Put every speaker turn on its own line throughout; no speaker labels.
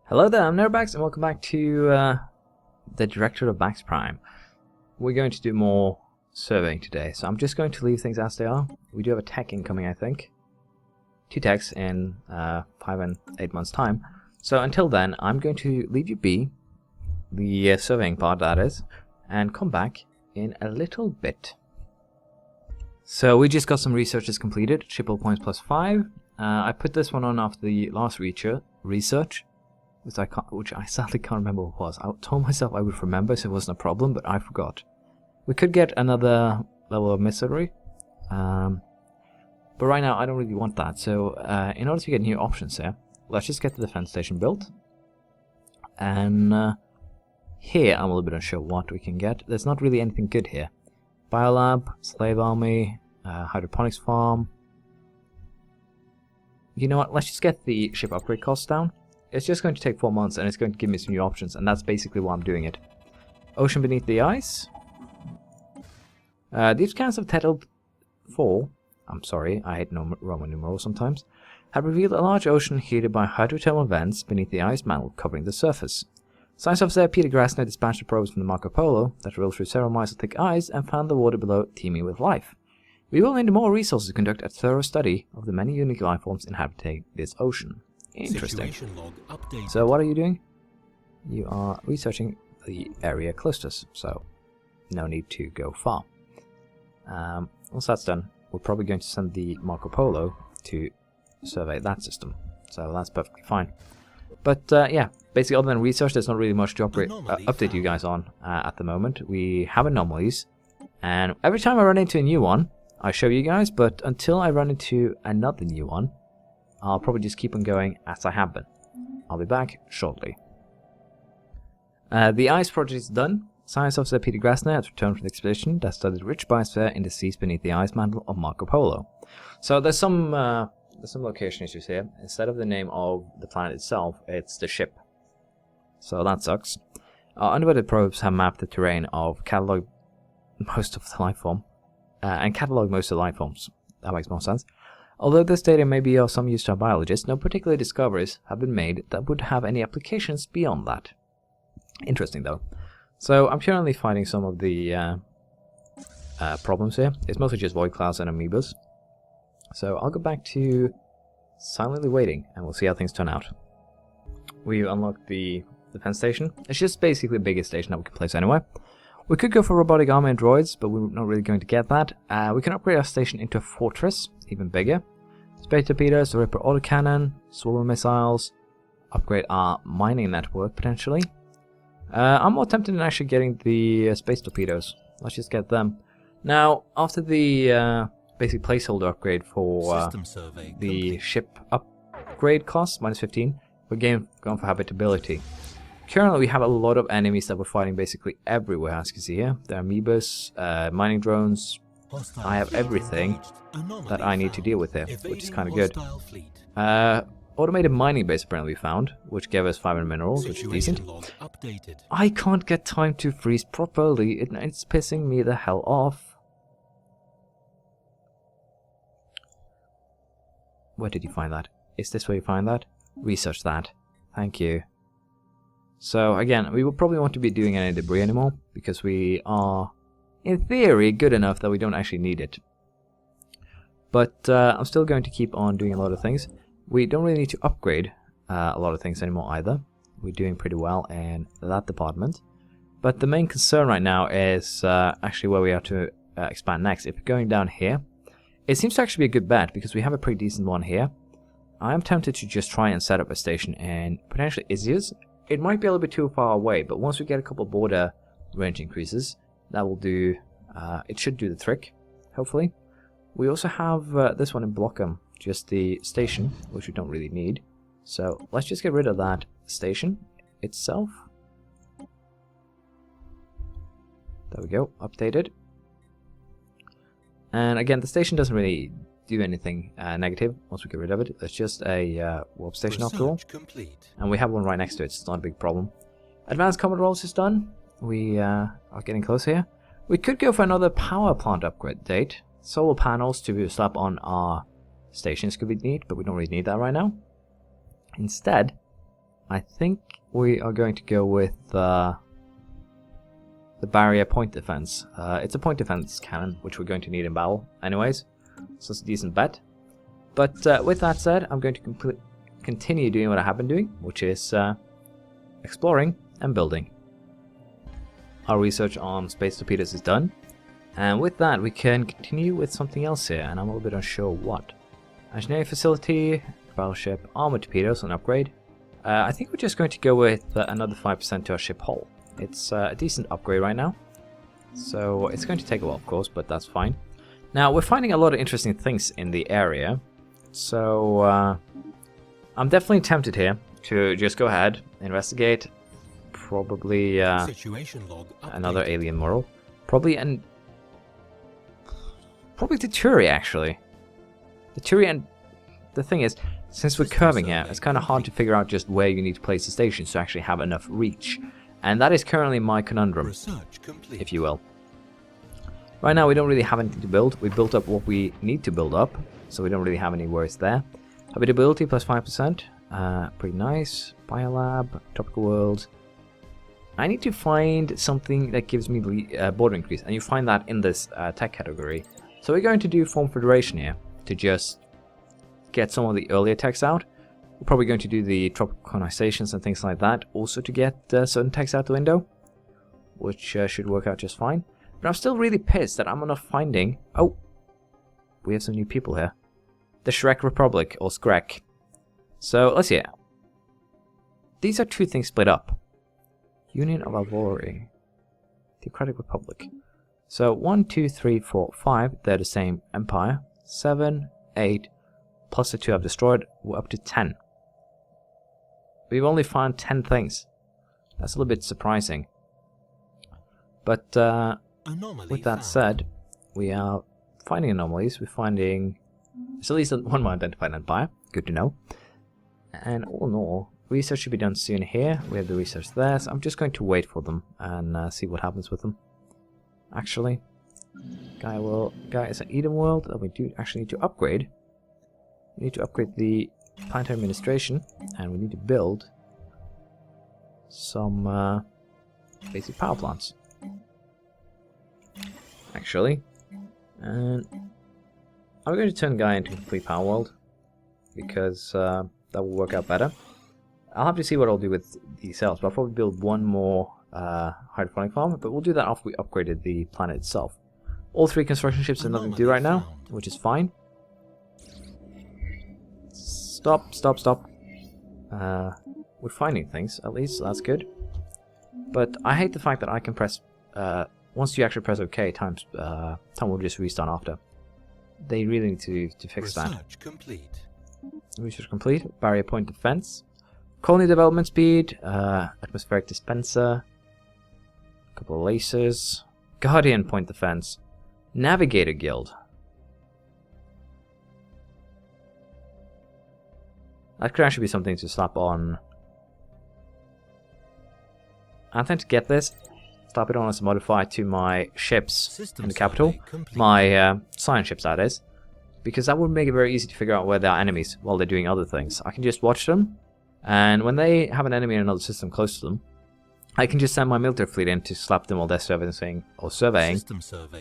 Hello there, I'm NeroBax and welcome back to the Directorate of Bax Prime. We're going to do more surveying today, so I'm just going to leave things as they are. We do have a tech incoming, I think. 2 techs in 5 and 8 months' time. So until then, I'm going to leave you be, the surveying part that is, and come back in a little bit. So we just got some researches completed, triple points plus 5. I put this one on after the last research. Which I sadly can't remember what it was. I told myself I would remember so it wasn't a problem, but I forgot. We could get another level of misery. But right now I don't really want that. So in order to get new options here, let's just get the defense station built. And here I'm a little bit unsure what we can get. There's not really anything good here. Biolab, slave army, hydroponics farm. You know what, let's just get the ship upgrade costs down. It's just going to take 4 months and it's going to give me some new options, and that's basically why I'm doing it. Ocean beneath the ice. These scans of Title 4, I'm sorry, I hate Roman numerals sometimes, have revealed a large ocean heated by hydrothermal vents beneath the ice mantle covering the surface. Science officer Peter Grasner dispatched the probes from the Marco Polo that drilled through several miles of thick ice and found the water below teeming with life. We will need more resources to conduct a thorough study of the many unique life forms inhabiting this ocean. Interesting. So what are you doing? You are researching the area close to us, so no need to go far. Once that's done, we're probably going to send the Marco Polo to survey that system, so that's perfectly fine. But yeah, basically other than research, there's not really much to update you guys on at the moment. We have anomalies, and every time I run into a new one, I show you guys, but until I run into another new one, I'll probably just keep on going as I have been. I'll be back shortly. The ice project is done. Science officer Peter Grasner has returned from the expedition that studied rich biosphere in the seas beneath the ice mantle of Marco Polo. So there's some location issues here. Instead of the name of the planet itself, it's the ship. So that sucks. Our underwater probes have mapped the terrain of catalog most of the life form, and catalog most of the life forms. That makes more sense. Although this data may be of some use to our biologists, no particular discoveries have been made that would have any applications beyond that. Interesting though. So I'm currently fighting some of the problems here. It's mostly just void clouds and amoebas. So I'll go back to silently waiting and we'll see how things turn out. We unlocked the defense station. It's just basically the biggest station that we can place anywhere. We could go for robotic army and droids, but we're not really going to get that. We can upgrade our station into a fortress, even bigger. Space torpedoes, the Ripper autocannon, swarm missiles, upgrade our mining network potentially. I'm more tempted in actually getting the space torpedoes. Let's just get them. Now, after the basic placeholder upgrade for the ship upgrade cost, minus 15, we're going for habitability. Currently, we have a lot of enemies that we're fighting basically everywhere, as you can see here. There are amoebas, mining drones. I have everything that I need to deal with here, which is kind of good. Automated mining base apparently we found, which gave us 500 minerals, which is decent. I can't get time to freeze properly. It's pissing me the hell off. Where did you find that? Is this where you find that? Research that. Thank you. So again, we will probably want to be doing any debris anymore, because we are, in theory, good enough that we don't actually need it. But I'm still going to keep on doing a lot of things. We don't really need to upgrade a lot of things anymore either. We're doing pretty well in that department. But the main concern right now is actually where we have to expand next. If we're going down here, it seems to actually be a good bet, because we have a pretty decent one here. I am tempted to just try and set up a station in potentially Izias. It might be a little bit too far away, but once we get a couple border range increases, that will do, it should do the trick, hopefully. We also have this one in Blockham, just the station, which we don't really need. So let's just get rid of that station itself. There we go, updated. And again, the station doesn't really do anything negative once we get rid of it. It's just a warp station after all. And we have one right next to it, so it's not a big problem. Advanced combat rolls is done. We are getting close here. We could go for another power plant upgrade date. Solar panels to slap on our stations could be neat, but we don't really need that right now. Instead, I think we are going to go with the barrier point defense. It's a point defense cannon, which we're going to need in battle anyways, so it's a decent bet. But with that said, I'm going to continue doing what I have been doing, which is exploring and building. Our research on space torpedoes is done, and with that we can continue with something else here, and I'm a little bit unsure what. Engineering facility, battleship, armored torpedoes, an upgrade. I think we're just going to go with another 5% to our ship hull. It's a decent upgrade right now, so it's going to take a while, of course, but that's fine. Now, we're finding a lot of interesting things in the area, so I'm definitely tempted here to just go ahead, investigate, probably another alien world, probably the Turi, actually. The Turi, and the thing is, since we're curving here, it's kind of hard to figure out just where you need to place the stations to actually have enough reach. And that is currently my conundrum, if you will. Right now we don't really have anything to build. We built up what we need to build up, so we don't really have any worries there. Habitability plus 5%, pretty nice. Biolab, tropical world. I need to find something that gives me border increase, and you find that in this tech category. So we're going to do Form Federation here, to just get some of the earlier techs out. We're probably going to do the tropical colonizations and things like that, also to get certain techs out the window, which should work out just fine. But I'm still really pissed that I'm not finding... Oh, we have some new people here. The Shrek Republic, or Skrek. So, let's see. These are two things split up. Union of Alvori. Theocratic Republic. So, 1, 2, 3, 4, 5, they're the same empire. 7, 8, plus the 2 I've destroyed, we're up to 10. We've only found 10 things. That's a little bit surprising. But with that said, we are finding anomalies. We're finding... There's at least one more identified empire. Good to know. And all in all, research should be done soon here. We have the research there, so I'm just going to wait for them and see what happens with them. Actually, Guy is an Eden world that we do actually need to upgrade. We need to upgrade the planetary administration, and we need to build some basic power plants. Actually, and I'm going to turn Guy into a complete power world because that will work out better. I'll have to see what I'll do with these cells, but I'll probably build one more hydroponic farm, but we'll do that after we upgraded the planet itself. All 3 construction ships have nothing to do right now, which is fine. Stop. We're finding things, at least, so that's good. But I hate the fact that I can press... once you actually press OK, time will just restart after. They really need to fix that. Research complete. Barrier point defense. Colony development speed. Atmospheric dispenser. A couple of lasers. Guardian point defense. Navigator guild. That could actually be something to slap on. I intend to get this, slap it on as a modifier to my ships in the capital. My science ships, that is. Because that would make it very easy to figure out where there are enemies while they're doing other things. I can just watch them, and when they have an enemy in another system close to them, I can just send my military fleet in to slap them while they're surveying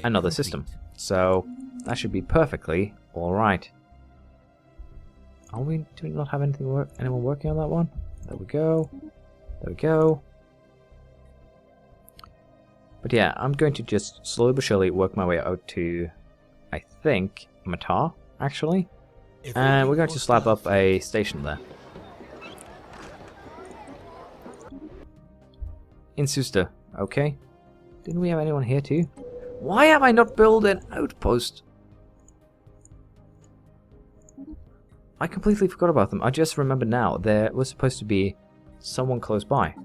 another system. So that should be perfectly alright. Do we not have anyone working on that one? There we go. There we go. But yeah, I'm going to just slowly but surely work my way out to, I think, Matar, actually. And we're going to slap up a station there. In Suster, okay. Didn't we have anyone here too? Why have I not built an outpost? I completely forgot about them. I just remember now there was supposed to be someone close by.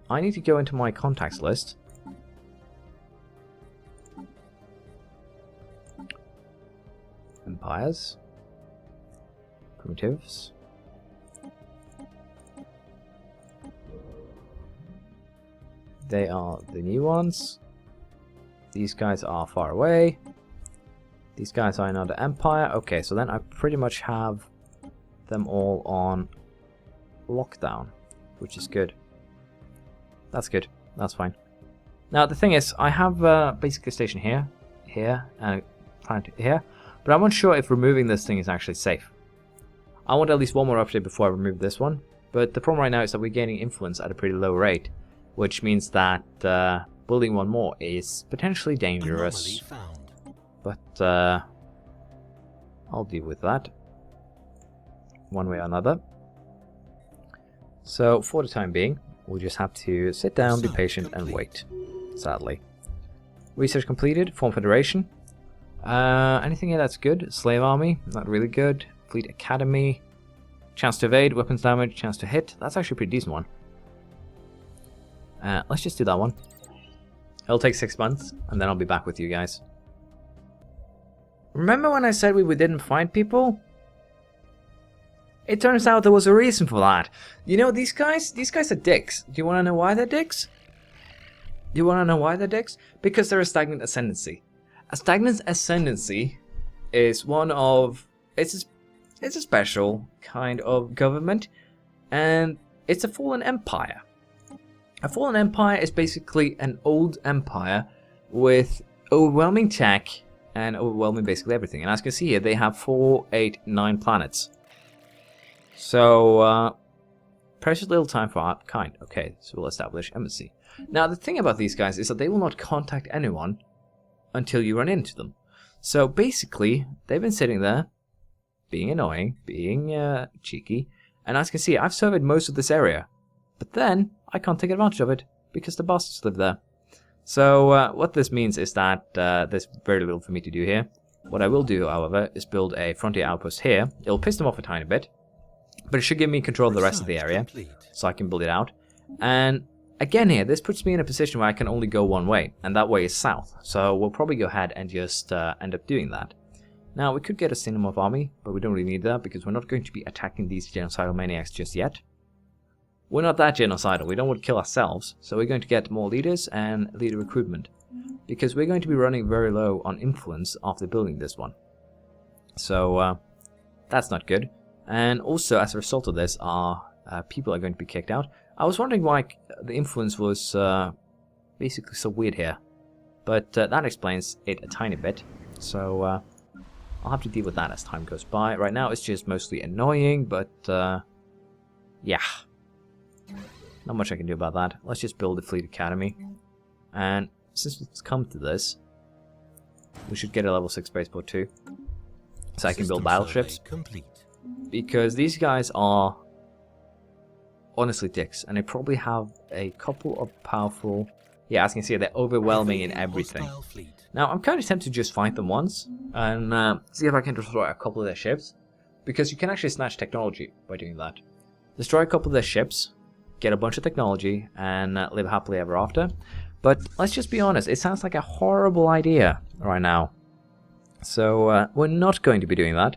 I need to go into my contacts list. Empires. Primitives. They are the new ones. These guys are far away. These guys are another empire. Okay, so then I pretty much have them all on lockdown, which is good. That's good. That's fine. Now, the thing is, I have basically a station here, and a planet here, but I'm not sure if removing this thing is actually safe. I want at least one more update before I remove this one, but the problem right now is that we're gaining influence at a pretty low rate, which means that building one more is potentially dangerous. But I'll deal with that one way or another. So for the time being, we'll just have to sit down, be patient, and wait. Sadly. Research completed. Form Federation. Anything here that's good? Slave Army. Not really good. Fleet Academy. Chance to evade. Weapons damage. Chance to hit. That's actually a pretty decent one. Let's just do that one. It'll take 6 months, and then I'll be back with you guys. Remember when I said we didn't find people? It turns out there was a reason for that. You know, these guys are dicks. Do you want to know why they're dicks? Do you want to know why they're dicks? Because they're a stagnant ascendancy. A stagnant ascendancy is one of... It's a special kind of government, and it's a fallen empire. A fallen empire is basically an old empire with overwhelming tech and overwhelming basically everything. And as you can see here, they have 4, 8, 9 planets. So, precious little time for our kind. Okay, so we'll establish embassy. Now, the thing about these guys is that they will not contact anyone until you run into them. So, basically, they've been sitting there, being annoying, being cheeky. And as you can see, I've surveyed most of this area. But then, I can't take advantage of it, because the bastards live there. So, what this means is that there's very little for me to do here. What I will do, however, is build a frontier outpost here. It'll piss them off a tiny bit, but it should give me control of the rest of the area, so I can build it out. And again here, this puts me in a position where I can only go one way, and that way is south. So we'll probably go ahead and just end up doing that. Now, we could get a Cinnamon army, but we don't really need that, because we're not going to be attacking these genocidal maniacs just yet. We're not that genocidal, we don't want to kill ourselves, so we're going to get more leaders and leader recruitment, because we're going to be running very low on influence after building this one. So, that's not good. And also, as a result of this, our people are going to be kicked out. I was wondering why the influence was basically so weird here, but that explains it a tiny bit, so I'll have to deal with that as time goes by. Right now, it's just mostly annoying, but yeah. Not much I can do about that. Let's just build a fleet academy. And since it's come to this, we should get a level 6 spaceport too. So I can build battleships. Because these guys are honestly dicks. And they probably have a couple of powerful... Yeah, as you can see, they're overwhelming in everything. Now, I'm kind of tempted to just fight them once. And see if I can destroy a couple of their ships. Because you can actually snatch technology by doing that. Destroy a couple of their ships. Get a bunch of technology and live happily ever after. But let's just be honest, it sounds like a horrible idea right now. So we're not going to be doing that.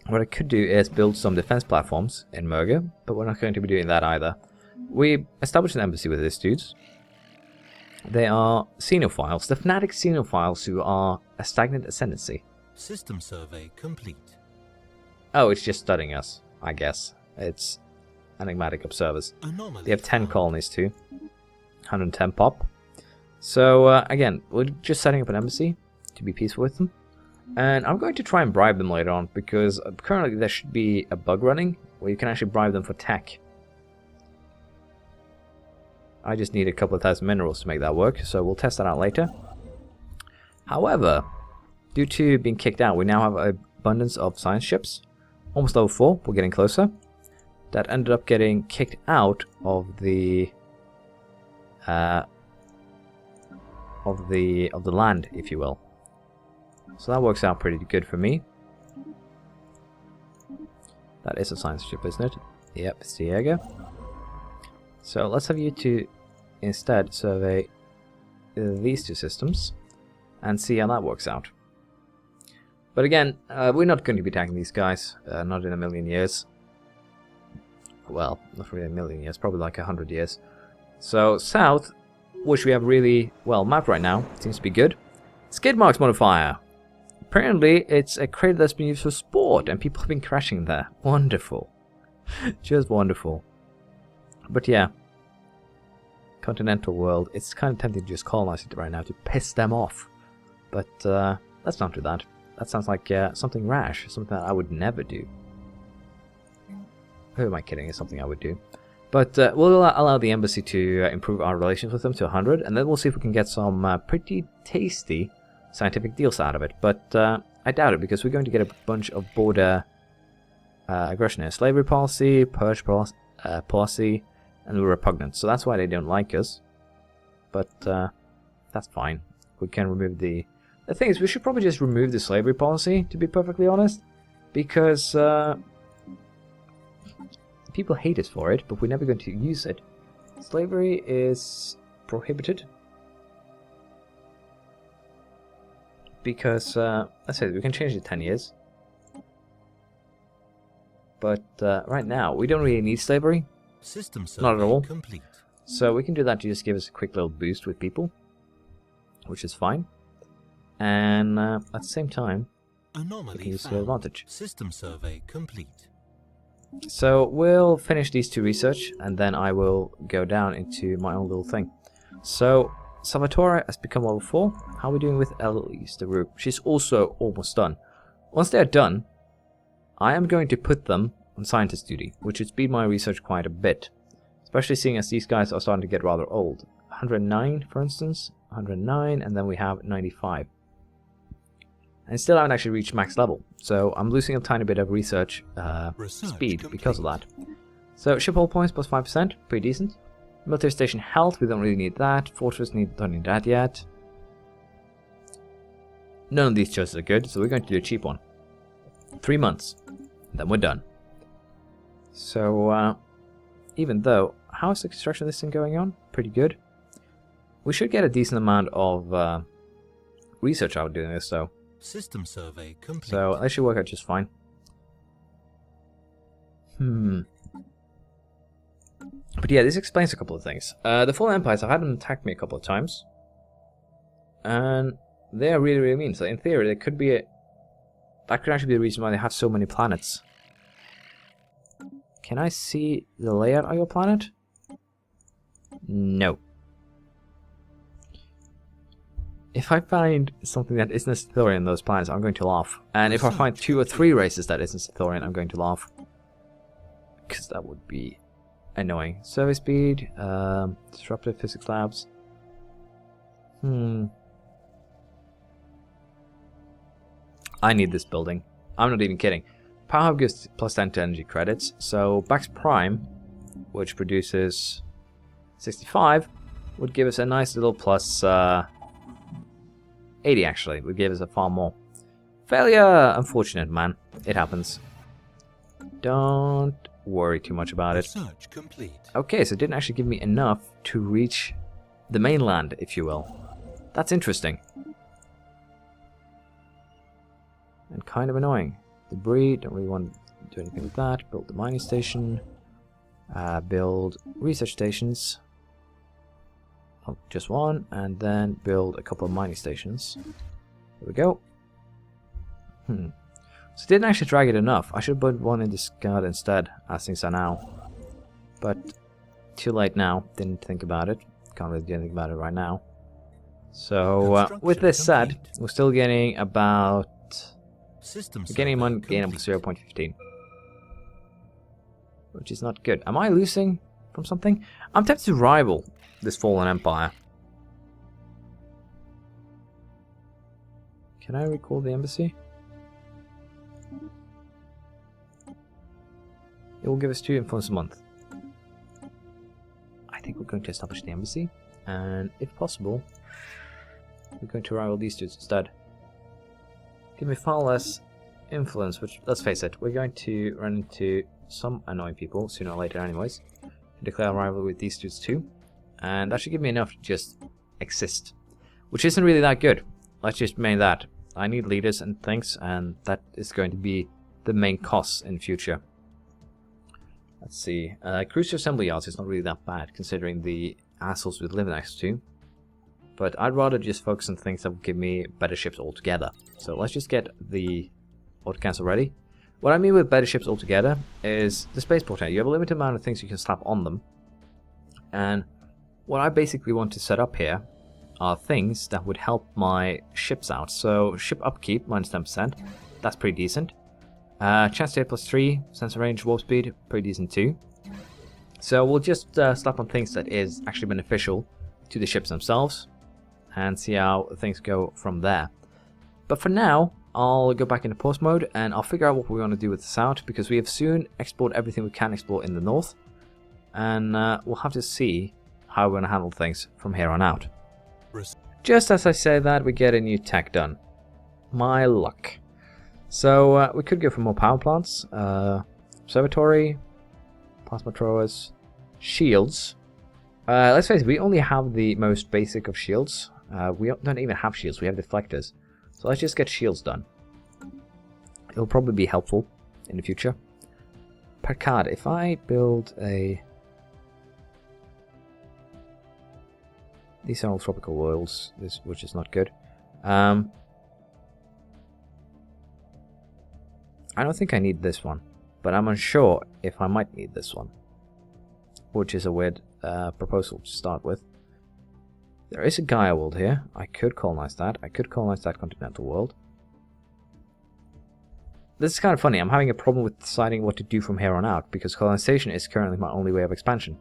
What I could do is build some defense platforms in Merga, but we're not going to be doing that either. We established an embassy with these dudes. They are xenophiles, the fanatic xenophiles who are a stagnant ascendancy.
System survey complete.
Oh, it's just studying us, I guess. It's enigmatic observers. They have 10 colonies too. 110 pop. So again, we're just setting up an embassy to be peaceful with them. And I'm going to try and bribe them later on, because currently there should be a bug running where you can actually bribe them for tech. I just need a couple of thousand minerals to make that work, so we'll test that out later. However, due to being kicked out, we now have an abundance of science ships. Almost level 4, we're getting closer. That ended up getting kicked out of the land, if you will. So that works out pretty good for me. That is a science ship, isn't it? Yep, it's Diego. So let's have you two instead survey these two systems and see how that works out. But again, we're not going to be attacking these guys, not in a million years. Well, not really a million years, probably like 100 years. So, south, which we have really well mapped right now, seems to be good. Skid marks modifier. Apparently, it's a crater that's been used for sport, and people have been crashing there. Wonderful. Just wonderful. But yeah, continental world, it's kind of tempting to just colonize it right now to piss them off. But let's not do that. That sounds like something rash, something that I would never do. Who am I kidding? It's something I would do. But we'll allow the embassy to improve our relations with them to 100, and then we'll see if we can get some pretty tasty scientific deals out of it. But I doubt it, because we're going to get a bunch of border aggression here. Slavery policy, purge policy, and we're repugnant. So that's why they don't like us. But that's fine. We can remove the... The thing is, we should probably just remove the slavery policy, to be perfectly honest. Because people hate us for it, but we're never going to use it. Slavery is prohibited. Because, let's say we can change it 10 years. But right now, we don't really need slavery.
System
Not at all.
complete.
So we can do that to just give us a quick little boost with people. Which is fine. And at the same time, we
Anomaly
can use the
found.
advantage.
System survey complete.
So we'll finish these two research, and then I will go down into my own little thing. So Salvatore has become level 4. How are we doing with Elise, the group? She's also almost done. Once they're done, I am going to put them on scientist duty, which would speed my research quite a bit. Especially seeing as these guys are starting to get rather old. 109, for instance. 109, and then we have 95. And still haven't actually reached max level, so I'm losing a tiny bit of research speed because of that. So ship hull points plus 5%, pretty decent. Military station health, we don't really need that. Fortress, don't need that yet. None of these choices are good, so we're going to do a cheap one. 3 months, then we're done. So even though, how is the construction of this thing going on? Pretty good. We should get a decent amount of research out of doing this, though.
System survey complete.
So that should work out just fine. But yeah, this explains a couple of things. The Fallen Empires, I've had them attack me a couple of times. And they are really, really mean. So in theory, there could be that could actually be the reason why they have so many planets. Can I see the layout of your planet? No. If I find something that isn't a Stellarian in those planets, I'm going to laugh. And if I find 2 or 3 races that isn't Stellarian, I'm going to laugh. Because that would be annoying. Survey speed, disruptive physics labs. I need this building. I'm not even kidding. Power Hub gives plus 10 to energy credits. So Bax Prime, which produces 65, would give us a nice little plus 80 actually, would give us a far more. Failure! Unfortunate, man. It happens. Don't worry too much about it.
Research complete.
Okay, so it didn't actually give me enough to reach the mainland, if you will. That's interesting. And kind of annoying. Debris, don't really want to do anything with that. Build the mining station. Build research stations. Oh, just one, and then build a couple of mining stations. There we go. So it didn't actually drag it enough. I should have put one in this guard instead, as things are now. But too late now. Didn't think about it. Can't really do anything about it right now. So with this said, we're still getting about... We're getting one gain of 0.15. Which is not good. Am I losing from something? I'm tempted to rival this Fallen Empire. Can I recall the embassy? It will give us 2 influence a month. I think we're going to establish the embassy, and if possible, we're going to rival these dudes instead. Give me far less influence, which, let's face it, we're going to run into some annoying people sooner or later anyways. Declare a rival with these dudes too. And that should give me enough to just exist. Which isn't really that good. Let's just make that. I need leaders and things, and that is going to be the main cost in future. Let's see. Cruiser assembly yards is not really that bad, considering the assholes we live next to. But I'd rather just focus on things that will give me better ships altogether. So let's just get the auto cancel ready. What I mean with better ships altogether is the spaceport. You have a limited amount of things you can slap on them. And what I basically want to set up here are things that would help my ships out. So ship upkeep, minus 10%. That's pretty decent. Chance to hit +3, sensor range, warp speed, pretty decent too. So we'll just slap on things that is actually beneficial to the ships themselves and see how things go from there. But for now, I'll go back into post mode and I'll figure out what we want to do with the south, because we have soon explored everything we can explore in the north, and we'll have to see how we're going to handle things from here on out. Just as I say that, we get a new tech done. My luck. So we could go for more power plants, observatory, plasma throwers, shields. Let's face it, we only have the most basic of shields. We don't even have shields, we have deflectors. So let's just get shields done. It'll probably be helpful in the future. Per card, if I build a... These are all tropical worlds, which is not good. I don't think I need this one, but I'm unsure if I might need this one, which is a weird proposal to start with. There is a Gaia world here. I could colonize that. I could colonize that continental world. This is kind of funny. I'm having a problem with deciding what to do from here on out, because colonization is currently my only way of expansion,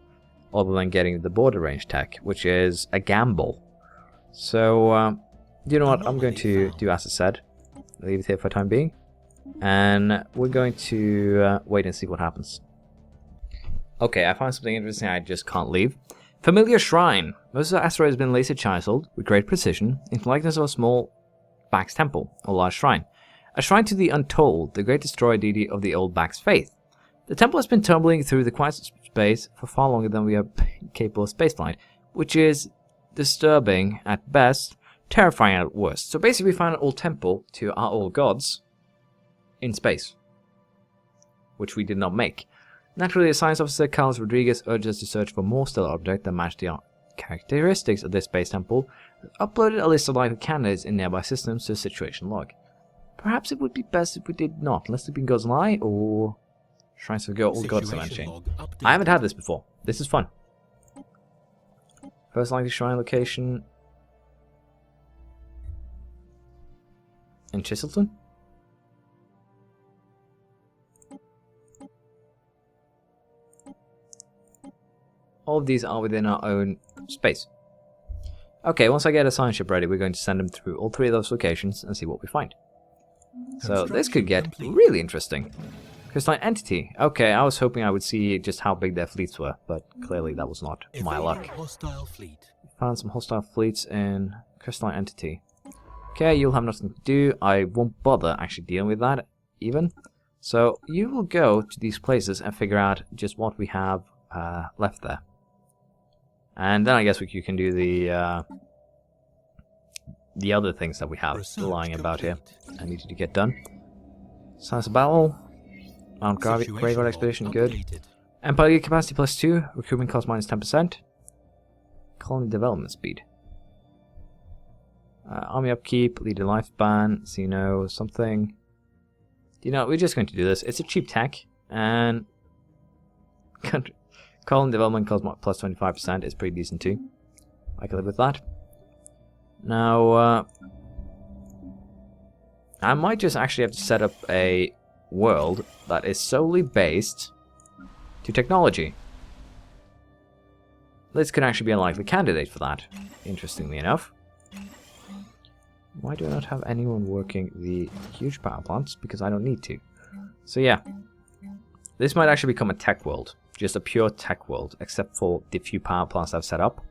other than getting the border range tech, which is a gamble. So, you know what? I'm going to do as I said. Leave it here for the time being. And we're going to wait and see what happens. Okay, I found something interesting I just can't leave. Familiar Shrine. Most of the asteroid has been laser chiseled with great precision into the likeness of a small Bax temple, or large shrine. A shrine to the Untold, the great destroyer deity of the old Bax faith. The temple has been tumbling through the quiet space for far longer than we are capable of spaceflight, which is disturbing at best, terrifying at worst. So basically we found an old temple to our old gods in space, which we did not make. Naturally, the science officer Carlos Rodriguez urged us to search for more stellar objects that match the characteristics of this space temple, uploaded a list of likely candidates in nearby systems to a situation log. Perhaps it would be best if we did not. Let's Sleeping Gods Lie or Shrines of Old Gods Dimension. I haven't had this before. This is fun. First likely shrine location in Chiselton. All of these are within our own space. Okay, once I get a science ship ready, we're going to send them through all three of those locations and see what we find. So this could get really interesting. Crystalline Entity. Okay, I was hoping I would see just how big their fleets were, but clearly that was not my luck. Found some hostile fleets in Crystalline Entity. Okay, you'll have nothing to do. I won't bother actually dealing with that, even. So you will go to these places and figure out just what we have left there. And then I guess you can do the other things that we have lying about here. I need you to get done. Science of Battle. Armed Graveyard Expedition, good. Empire League Capacity +2. Recruitment cost -10%. Colony Development Speed. Army Upkeep. Leader Lifespan. Xeno something. You know, we're just going to do this. It's a cheap tech. And... Colony Development cost +25%. It's pretty decent too. I can live with that. Now, I might just actually have to set up a world that is solely based to technology. This could actually be a likely candidate for that, interestingly enough. Why do I not have anyone working the huge power plants? Because I don't need to. So yeah, this might actually become a tech world. Just a pure tech world, except for the few power plants I've set up.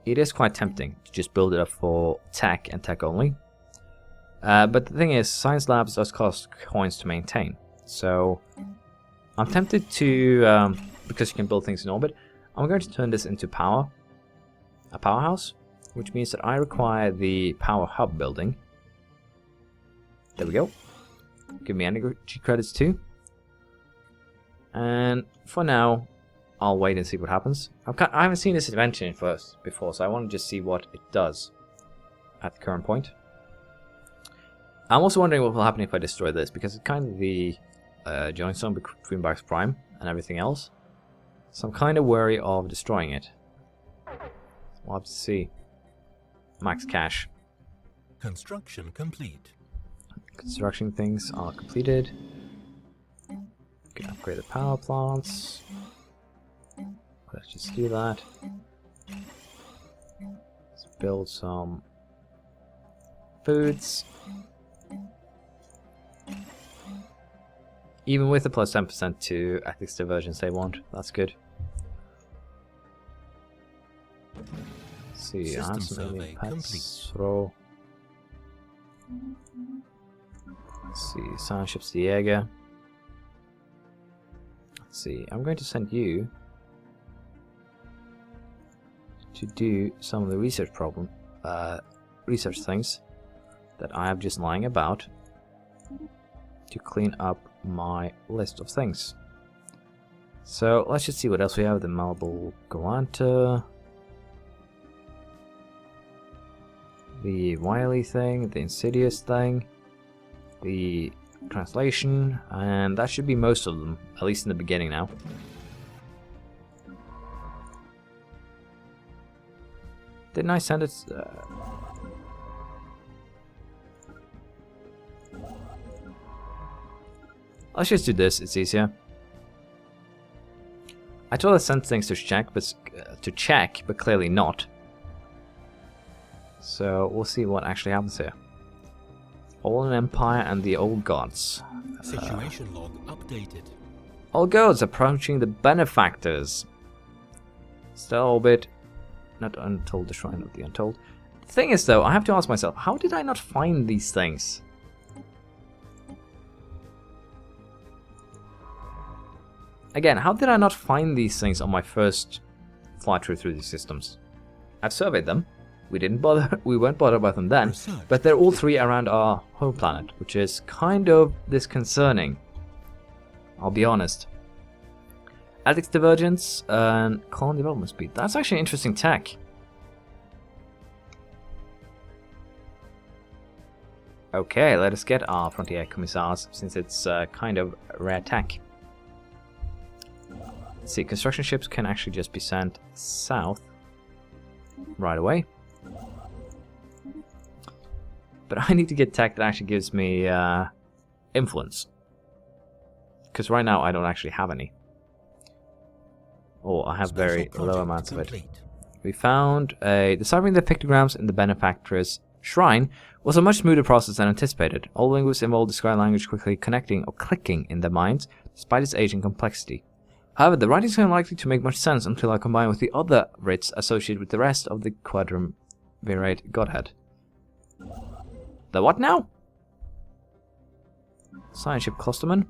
It is quite tempting to just build it up for tech and tech only. But the thing is, science labs does cost coins to maintain. So I'm tempted to, because you can build things in orbit, I'm going to turn this into a powerhouse, which means that I require the power hub building. There we go. Give me energy credits too. And for now, I'll wait and see what happens. I haven't seen this invention before, so I want to just see what it does at the current point. I'm also wondering what will happen if I destroy this, because it's kind of the joint zone between Bax Prime and everything else. So I'm kind of wary of destroying it. We'll have to see. Max cash.
Construction complete.
Construction things are completed. Can upgrade the power plants. Let's just do that. Let's build some foods. Even with the plus 10% to ethics diversions they want, that's good. Let's see, I have some alien pets. Throw. Let's see, science ships Diego. Let's see, I'm going to send you to do some of the research things that I have just lying about to clean up my list of things. So let's just see what else we have. The Malleable Galanta, the Wily thing, the Insidious thing, the translation, and that should be most of them, at least in the beginning now. Didn't I send it? Let's just do this, it's easier. I thought I sent things to check, but clearly not. So we'll see what actually happens here. Fallen Empire and the Old Gods.
Situation log updated.
Old Gods approaching the benefactors. Stellar orbit. Not untold, the Shrine of the Untold. The thing is though, I have to ask myself, how did I not find these things? Again, how did I not find these things on my first flight through these systems? I've surveyed them. We weren't bothered about them then, but they're all three around our home planet, which is kind of disconcerting. I'll be honest. Ethics divergence and colon development speed. That's actually interesting tech. Okay, let us get our frontier commissars, since it's kind of rare tech. Let's see, construction ships can actually just be sent south right away. But I need to get tech that actually gives me influence. Because right now I don't actually have any. Or I have very low amounts of it. We found deciphering the pictograms in the benefactor's shrine was a much smoother process than anticipated. All linguists involved describe language quickly connecting or clicking in their minds, despite its age and complexity. However, the writings are unlikely to make much sense until I combine with the other writs associated with the rest of the quadriumvirate godhead. The what now? Science ship Klosterman,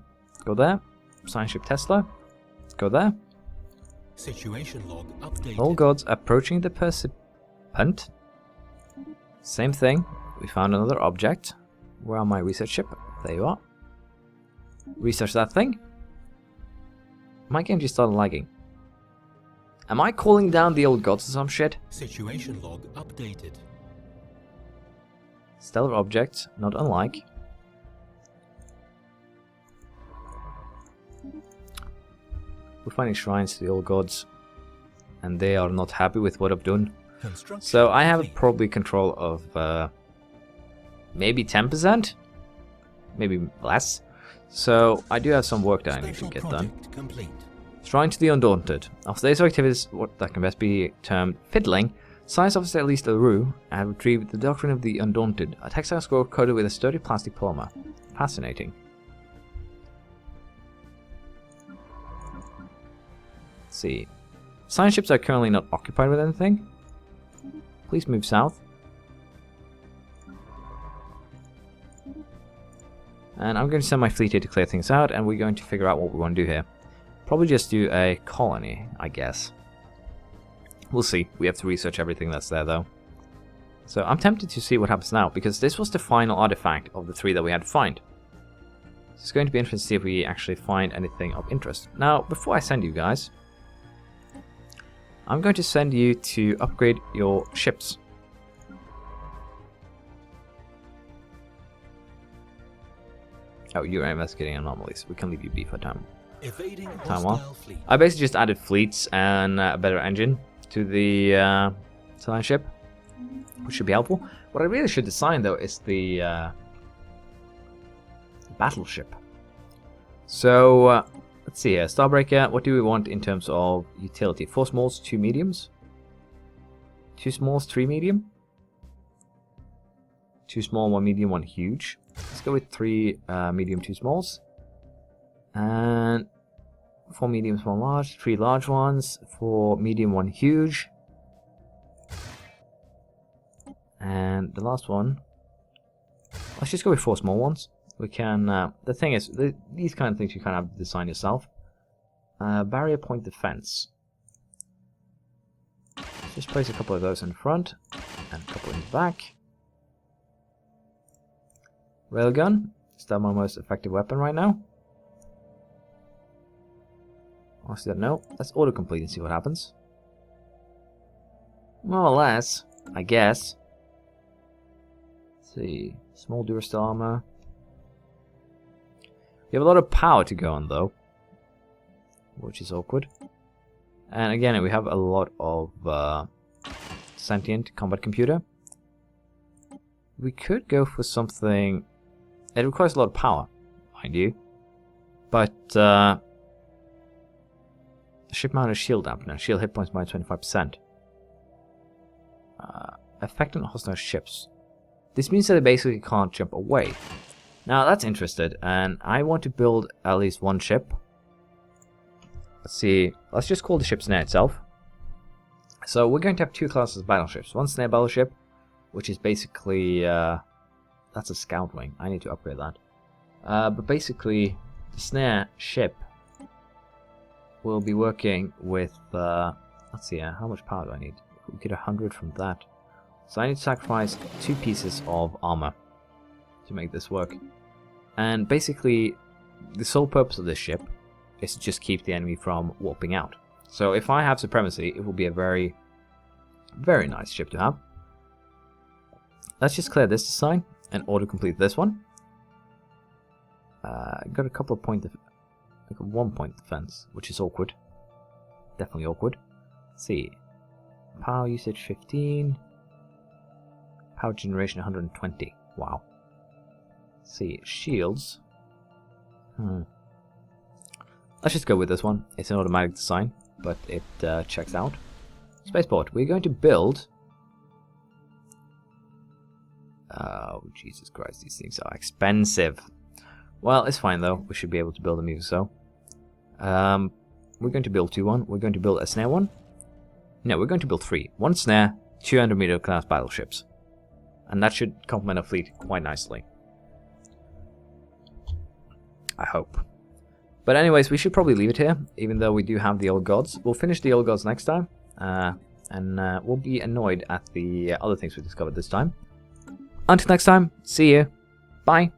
go there. Science ship Tesla, go there.
Situation log updated.
All gods approaching the Percipient. Same thing. We found another object. Where are my research ship? There you are. Research that thing. My game just started lagging. Am I calling down the old gods or some shit?
Situation log updated.
Stellar object, not unlike. We're finding shrines to the old gods, and they are not happy with what I've done. So I have probably control of maybe 10%, maybe less. So I do have some work that I need to get done. Shrine to the Undaunted. After days of activities, what that can best be termed fiddling, Science Officer Elise LaRue had retrieved the Doctrine of the Undaunted, a textile scroll coated with a sturdy plastic polymer. Fascinating. Let's see. Science ships are currently not occupied with anything. Please move south. And I'm going to send my fleet here to clear things out, and we're going to figure out what we want to do here. Probably just do a colony, I guess. We'll see. We have to research everything that's there, though. So I'm tempted to see what happens now, because this was the final artifact of the three that we had to find. So it's going to be interesting to see if we actually find anything of interest. Now, before I send you guys, I'm going to send you to upgrade your ships. Oh, you're investigating anomalies. We can leave you be for time.
Evading
Time
hostile
off.
fleet.
I basically just added fleets and a better engine to the Stellaris ship, which should be helpful. What I really should design though is the battleship. So let's see here. Starbreaker. What do we want in terms of utility? 4 smalls, 2 mediums. 2 smalls, 3 medium. 2 small, 1 medium, 1 huge. Let's go with 3 medium, 2 smalls. And 4 mediums, 1 large, 3 large ones, 4 medium, 1 huge. And the last one, let's just go with 4 small ones. We can, the thing is, these kind of things you kind of have to design yourself. Barrier point defense. Just place a couple of those in front, and a couple in the back. Railgun, still my most effective weapon right now. Honestly, no. Let's autocomplete and see what happens. More or less, I guess. Let's see, small Durasteel armor. We have a lot of power to go on though, which is awkward. And again, we have a lot of sentient combat computer. We could go for something. It requires a lot of power, mind you. But ship-mounted shield dampener. Shield hit points by 25%. Effect on hostile ships. This means that they basically can't jump away. Now that's interesting, and I want to build at least 1 ship. Let's see. Let's just call the ship Snare itself. So we're going to have 2 classes of battleships. 1 Snare battleship, which is basically that's a scout wing. I need to upgrade that. But basically, the Snare ship will be working with. Let's see. How much power do I need? We get 100 from that. So I need to sacrifice 2 pieces of armor to make this work. And basically, the sole purpose of this ship is to just keep the enemy from warping out. So if I have supremacy, it will be a very, very nice ship to have. Let's just clear this design and auto-complete this one. Got a couple of point, like a 1 point defense, which is awkward. Definitely awkward. Let's see, power usage 15, power generation 120. Wow. Let's see, shields. Let's just go with this one. It's an automatic design, but it checks out. Spaceport. We're going to build. Oh, Jesus Christ, these things are expensive. Well, it's fine though. We should be able to build them even so. We're going to build 2-1. We're going to build a Snare one. No, we're going to build 3. 1 Snare, 2 Andromeda class battleships. And that should complement our fleet quite nicely. I hope. But anyways, we should probably leave it here, even though we do have the old gods. We'll finish the old gods next time. And we'll be annoyed at the other things we discovered this time. Until next time, see you. Bye.